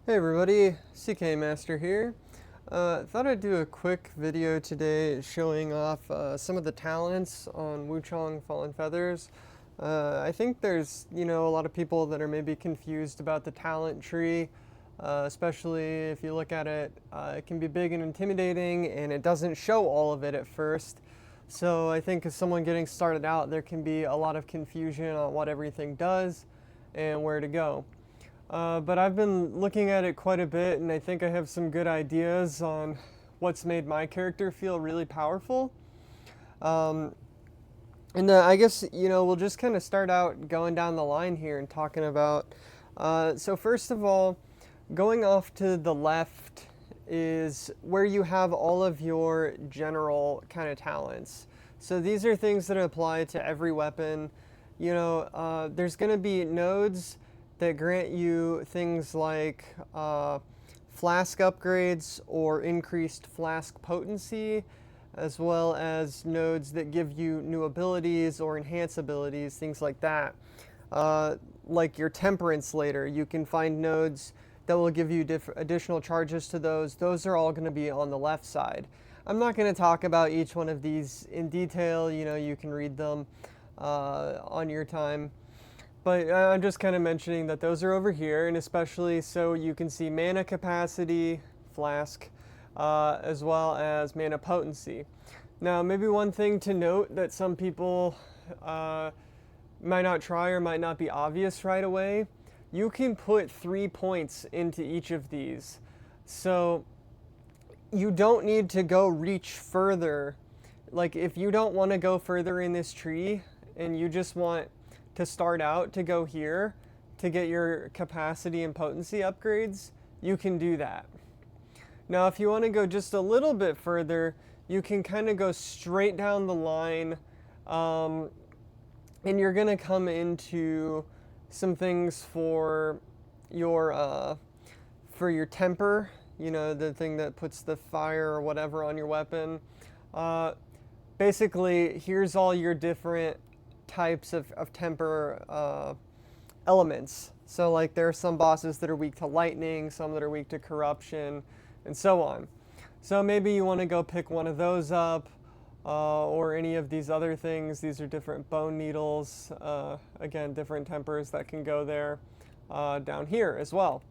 Hey everybody, CK Master here. Thought I'd do a quick video today showing off some of the talents on Wuchang Fallen Feathers. I think there's, a lot of people that are maybe confused about the talent tree, especially if you look at it, it can be big and intimidating and it doesn't show all of it at first. So I think as someone getting started out, there can be a lot of confusion on what everything does and where to go. But I've been looking at it quite a bit, and I think I have some good ideas on what's made my character feel really powerful. Um, and I guess, we'll just kind of start out going down the line here and talking about. So, first of all, going off to the left is where you have all of your general kind of talents. So, these are things that apply to every weapon. There's going to be nodes that grant you things like flask upgrades or increased flask potency, as well as nodes that give you new abilities or enhance abilities, things like that. Like your temperance later, you can find nodes that will give you additional charges to those. Those are all going to be on the left side. I'm not going to talk about each one of these in detail, you can read them on your time. But I'm just kind of mentioning that those are over here, and especially so you can see mana capacity, flask, as well as mana potency. Now, maybe one thing to note that some people might not try or might not be obvious right away, you can put 3 points into each of these. So you don't need to go reach further. Like if you don't want to go further in this tree and you just want to start out to go here to get your capacity and potency upgrades, you can do that. Now, if you want to go just a little bit further, you can kind of go straight down the line, and you're going to come into some things for your temper, the thing that puts the fire or whatever on your weapon. Basically, here's all your different types of temper elements. So like there are some bosses that are weak to lightning, some that are weak to corruption, and so on. So maybe you want to go pick one of those up, or any of these other things. These are different bone needles, again, different tempers that can go there down here as well.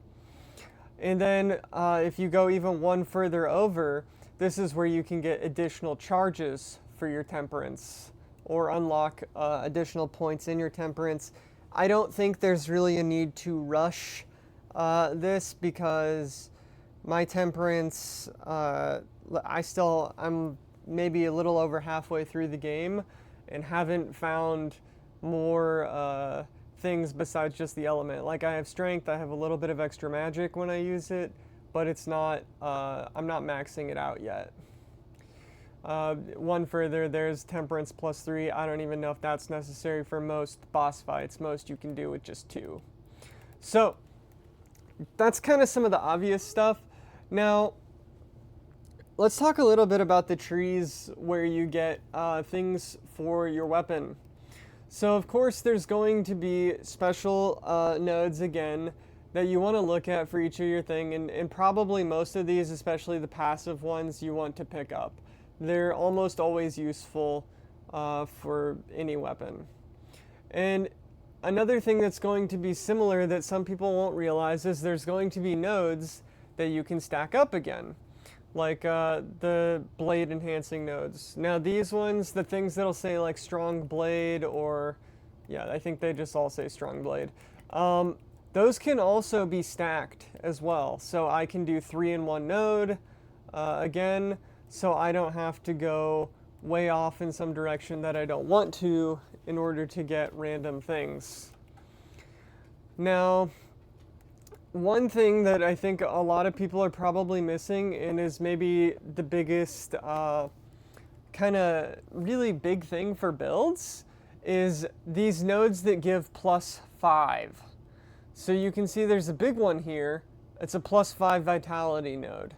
And then if you go even one further over, this is where you can get additional charges for your temperance, or unlock additional points in your temperance. I don't think there's really a need to rush this because my temperance, I'm maybe a little over halfway through the game and haven't found more things besides just the element. Like I have strength, I have a little bit of extra magic when I use it, but it's not, I'm not maxing it out yet. One further, there's temperance +3. I don't even know if that's necessary for most boss fights. Most you can do with just 2. So that's kind of some of the obvious stuff. Now let's talk a little bit about the trees where you get things for your weapon. So of course there's going to be special nodes again that you want to look at for each of your thing, and probably most of these, especially the passive ones, you want to pick up. They're almost always useful for any weapon. And another thing that's going to be similar that some people won't realize is there's going to be nodes that you can stack up again, like the blade enhancing nodes. Now these ones, the things that'll say like strong blade, or yeah, I think they just all say strong blade. Those can also be stacked as well. So I can do 3 in 1 node again, so I don't have to go way off in some direction that I don't want to in order to get random things. Now, one thing that I think a lot of people are probably missing, and is maybe the biggest kind of really big thing for builds, is these nodes that give +5. So you can see there's a big one here. It's a +5 vitality node.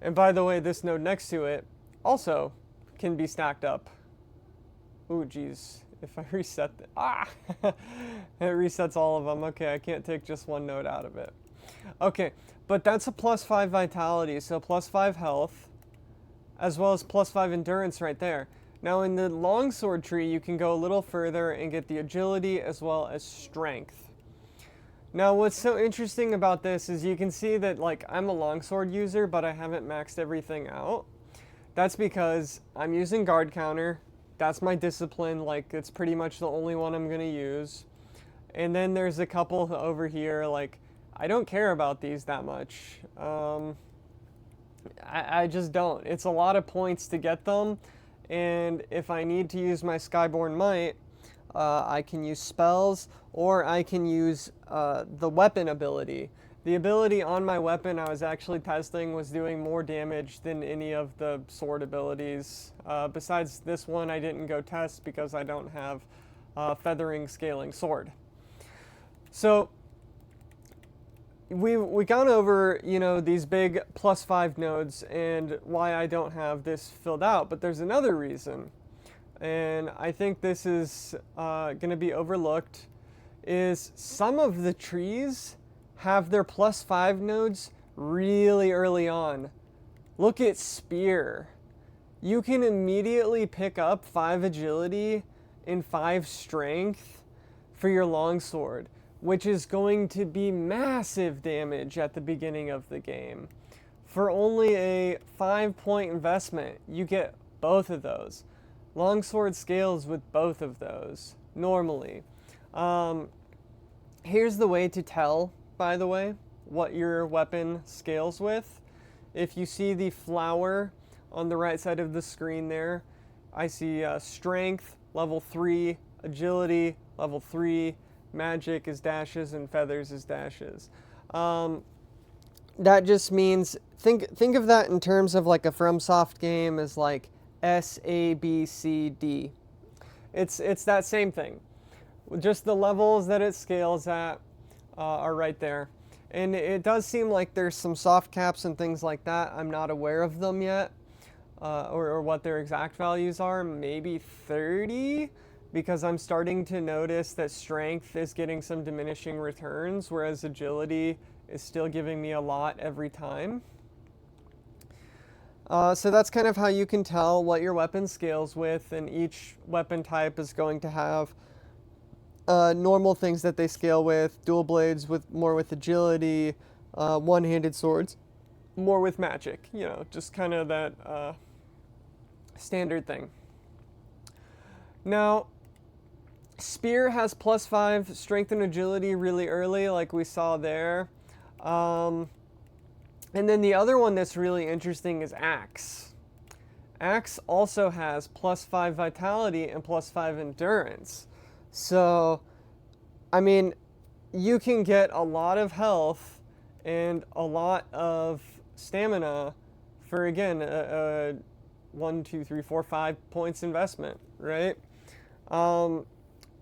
And by the way, this node next to it also can be stacked up. Ooh, geez. If I reset it resets all of them. Okay, I can't take just one node out of it. Okay, but that's a +5 vitality, so +5 health, as well as +5 endurance right there. Now in the longsword tree, you can go a little further and get the agility as well as strength. Now what's so interesting about this is you can see that like I'm a longsword user, but I haven't maxed everything out. That's because I'm using guard counter. That's my discipline, like it's pretty much the only one I'm gonna use. And then there's a couple over here, like I don't care about these that much. I just don't. It's a lot of points to get them, and if I need to use my Skyborn Might, I can use spells, or I can use the weapon ability. The ability on my weapon I was actually testing was doing more damage than any of the sword abilities. Besides this one, I didn't go test because I don't have feathering scaling sword. So we gone over, you know, these big +5 nodes and why I don't have this filled out, but there's another reason, and I think this is going to be overlooked, is some of the trees have their +5 nodes really early on. Look at Spear. You can immediately pick up 5 agility and 5 strength for your longsword, which is going to be massive damage at the beginning of the game. For only a 5-point investment, you get both of those. Longsword scales with both of those, normally. Here's the way to tell, by the way, what your weapon scales with. If you see the flower on the right side of the screen there, I see strength, level 3, agility, level 3, magic is dashes, and feathers is dashes. That just means, think of that in terms of like a FromSoft game as like S, A, B, C, D. It's that same thing. Just the levels that it scales at are right there. And it does seem like there's some soft caps and things like that. I'm not aware of them yet, or what their exact values are. Maybe 30? Because I'm starting to notice that strength is getting some diminishing returns, whereas agility is still giving me a lot every time. So that's kind of how you can tell what your weapon scales with, and each weapon type is going to have normal things that they scale with, dual blades with more with agility, one-handed swords more with magic, you know, just kind of that standard thing. Now, Spear has +5 strength and agility really early, like we saw there. And then the other one that's really interesting is Axe. Axe also has +5 vitality and +5 endurance. So, I mean, you can get a lot of health and a lot of stamina for, again, a 1, 2, 3, 4, 5 points investment, right?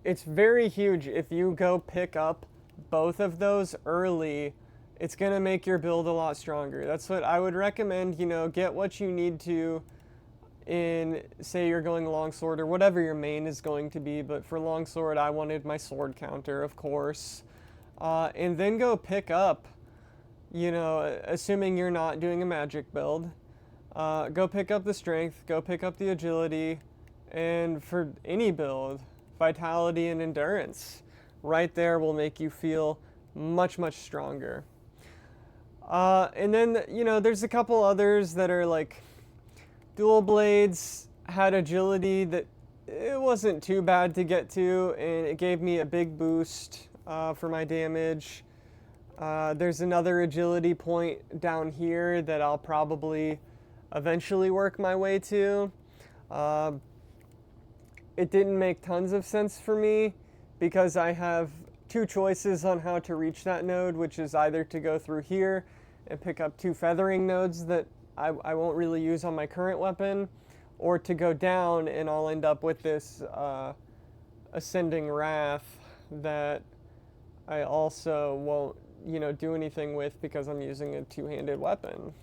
It's very huge. If you go pick up both of those early, it's going to make your build a lot stronger. That's what I would recommend. You know, get what you need to in, say you're going longsword or whatever your main is going to be, but for longsword I wanted my sword counter, of course. And then go pick up, you know, assuming you're not doing a magic build, go pick up the strength, go pick up the agility, and for any build, vitality and endurance. Right there will make you feel much, much stronger. And then, you know, there's a couple others that are like dual blades had agility that it wasn't too bad to get to, and it gave me a big boost for my damage. There's another agility point down here that I'll probably eventually work my way to. It didn't make tons of sense for me because I have 2 choices on how to reach that node, which is either to go through here and pick up 2 feathering nodes that I won't really use on my current weapon, or to go down and I'll end up with this ascending wrath that I also won't, you know, do anything with because I'm using a 2-handed weapon.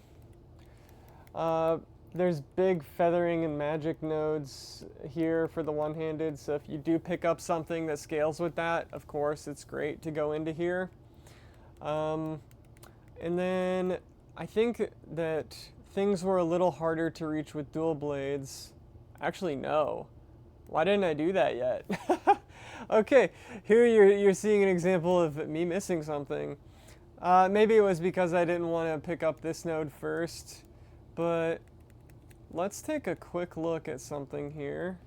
There's big feathering and magic nodes here for the one-handed, so if you do pick up something that scales with that, of course, it's great to go into here. And then I think that things were a little harder to reach with dual blades. Actually, no. Why didn't I do that yet? Okay, here you're seeing an example of me missing something. Maybe it was because I didn't want to pick up this node first, but let's take a quick look at something here.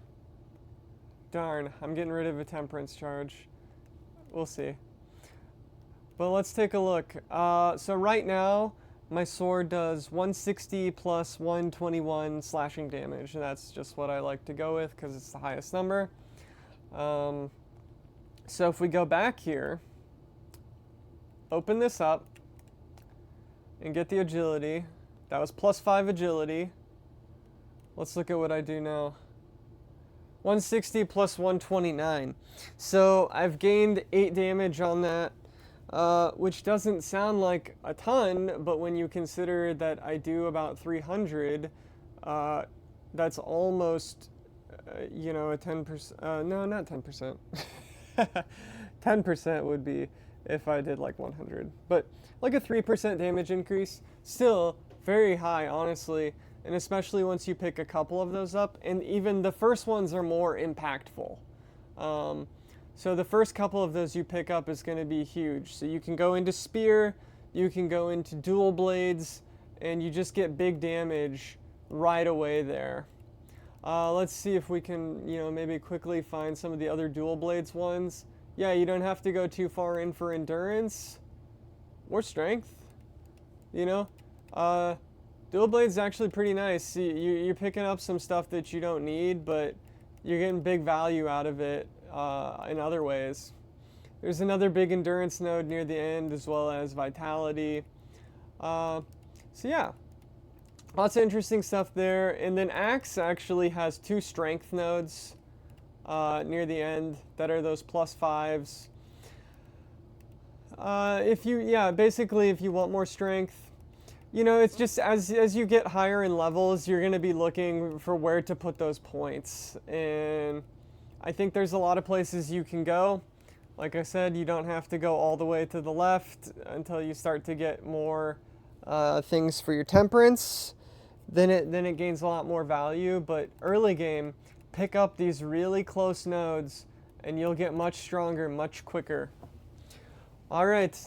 Darn, I'm getting rid of a temperance charge. We'll see. But let's take a look. So right now, my sword does 160 plus 121 slashing damage. And that's just what I like to go with because it's the highest number. So if we go back here, open this up, and get the agility. That was plus 5 agility. Let's look at what I do now. 160 plus 129. So I've gained 8 damage on that, which doesn't sound like a ton, but when you consider that I do about 300, that's almost, a 10%, no, not 10%. 10% would be if I did like 100, but like a 3% damage increase, still very high, honestly. And especially once you pick a couple of those up, and even the first ones are more impactful. So the first couple of those you pick up is going to be huge. So you can go into spear, you can go into dual blades, and you just get big damage right away there. Let's see if we can, maybe quickly find some of the other dual blades ones. Yeah, you don't have to go too far in for endurance or strength, Dual blade's actually pretty nice. You're picking up some stuff that you don't need, but you're getting big value out of it in other ways. There's another big endurance node near the end, as well as vitality. So yeah, lots of interesting stuff there. And then Axe actually has 2 strength nodes near the end that are those plus 5s. Basically if you want more strength, it's just as you get higher in levels, you're going to be looking for where to put those points. And I think there's a lot of places you can go. Like I said, you don't have to go all the way to the left until you start to get more things for your temperance. Then it gains a lot more value. But early game, pick up these really close nodes and you'll get much stronger, much quicker. All right.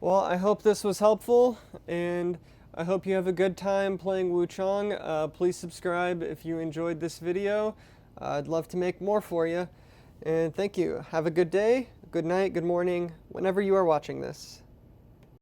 Well, I hope this was helpful, and I hope you have a good time playing Wuchang. Please subscribe if you enjoyed this video. I'd love to make more for you. And thank you. Have a good day, good night, good morning, whenever you are watching this.